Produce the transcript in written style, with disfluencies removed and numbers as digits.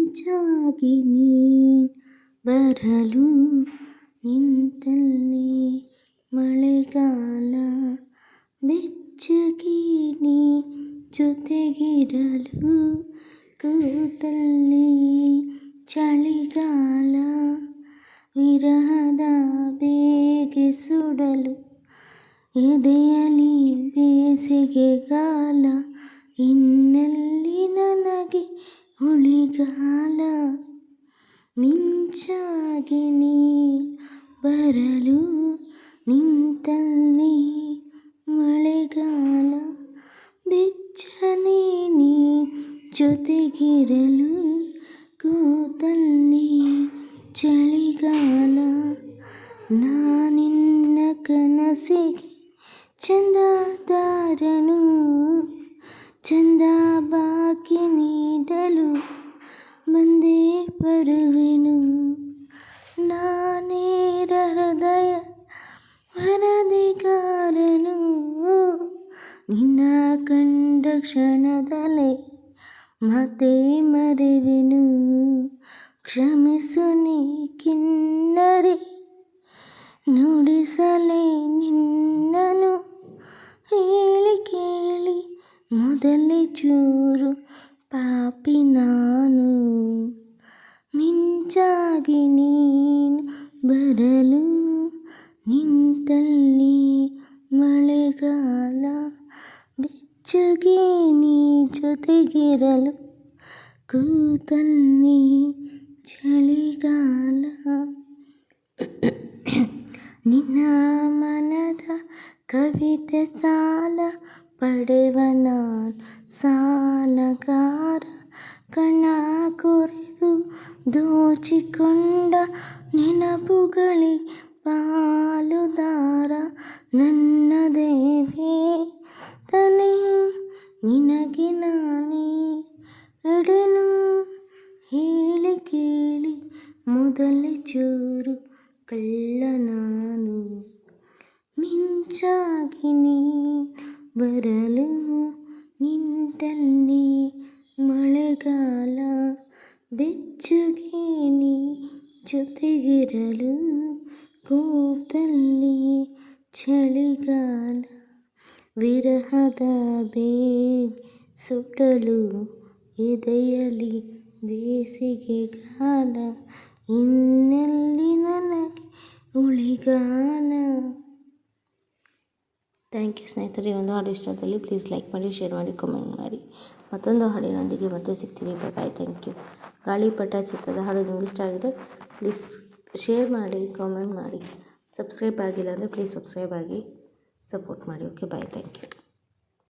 ಮಿಂಚಾಗಿ ನೀನ್ ಬರಲು ನಿಂತಲ್ಲಿ ಮಳೆಗಾಲ ಬೆಚ್ಚಗಿ ನೀ ಜೊತೆಗಿರಲು ಕೂತಲ್ಲಿ ಚಳಿಗಾಲ ವಿರಹದ ಬೇಗೆ ಸುಡಲು ಎದೆಯಲಿ ಬೇಸಿಗೆಗಾಲ ಇನ್ನೆಲ್ಲಿ ನನಗೆ ಉಳಿಗಾಲ ಮಿಂಚಾಗಿ ನೀ ಬರಲು ನಿಂತಲ್ಲಿ ಮಳೆಗಾಲ ಬೆಚ್ಚನೆ ನೀ ಜೊತೆಗಿರಲು ಕೂತಲ್ಲಿ ಚಳಿಗಾಲ ನಾನಿನ್ನ ಕನಸಿಗೆ ಚಂದದಾರನು ಚಂದ ಬಾಕಿ ನೀಡಲು ಬಂದೇ ಬರುವೆನು ನಾನೇರ ಹೃದಯ ವರದಿಗಾರನು ನಿನ್ನ ಕಂಡ ಕ್ಷಣದಲ್ಲೇ ಮತ್ತೆ ಮರೆವೆನು ಕ್ಷಮಿಸು ನೀ ಕಿನ್ನರಿ ನುಡಿಸಲೇ ನಿನ್ನನು ಹೇಳಿ ಕೇಳಿ ಮೊದಲೇ ಚೂರು ಪಾಪಿ ನಾನು ಮಿಂಚಾಗಿ ನೀನು ಬರಲು ನಿಂತಲ್ಲಿ ಮಳೆಗಾಲ ಬೆಚ್ಚಗೆ ನೀ ಜೊತೆಗಿರಲು ಕೂತಲ್ಲಿ ಚಳಿಗಾಲ ನಿನ್ನ ಮನದ ಕವಿತೆ ಸಾಲ ಪಡೆವ ನಾನು ಸಾಲಗಾರ ಕಣ್ಣ ಕೊರೆದು ದೋಚಿಕೊಂಡ ನೆನಪುಗಳಿಗೆ ಪಾಲುದಾರ ನನ್ನ ದೇವೇ ತನೇ ನಿನಗೆ ನಾನೇ ಎಡೆನು ಹೇಳಿ ಕೇಳಿ ಮೊದಲೇ ಚೂರು ಕಳ್ಳ ನಾನು ಮಿಂಚಾಗಿ ನೀ ಬರಲು ನಿಂತಲ್ಲಿ ಮಳೆಗಾಲ ಬೆಚ್ಚಗೆ ನೀ ಜೊತೆಗಿರಲು ಕೂತಲ್ಲಿ ಚಳಿಗಾಲ ವಿರಹದ ಬೇಗ ಸುಡಲು ಎದೆಯಲಿ ಬೇಸಿಗೆಗಾಲ ಇನ್ನೆಲ್ಲಿ ನನಗೆ ಉಳಿಗಾಲ. ಥ್ಯಾಂಕ್ ಯು ಸ್ನೇಹಿತರೆ. ಈ ಒಂದು ಹಾಡು ಇಷ್ಟದಲ್ಲಿ ಪ್ಲೀಸ್ ಲೈಕ್ ಮಾಡಿ, ಶೇರ್ ಮಾಡಿ, ಕಮೆಂಟ್ ಮಾಡಿ. ಮತ್ತೊಂದು ಹಾಡಿನೊಂದಿಗೆ ಮತ್ತೆ ಸಿಗ್ತೀನಿ. ಬಾಯ್. Thank you. ಗಾಳಿಪಟ ಚಿತ್ರದ ಹಾಡು ನಿಮ್ಗೆ ಇಷ್ಟ ಆಗಿದೆ ಪ್ಲೀಸ್ ಶೇರ್ ಮಾಡಿ, ಕಾಮೆಂಟ್ ಮಾಡಿ. ಸಬ್ಸ್ಕ್ರೈಬ್ ಆಗಿಲ್ಲ ಅಂದರೆ ಪ್ಲೀಸ್ ಸಬ್ಸ್ಕ್ರೈಬ್ ಆಗಿ ಸಪೋರ್ಟ್ ಮಾಡಿ. Okay bye. Thank you.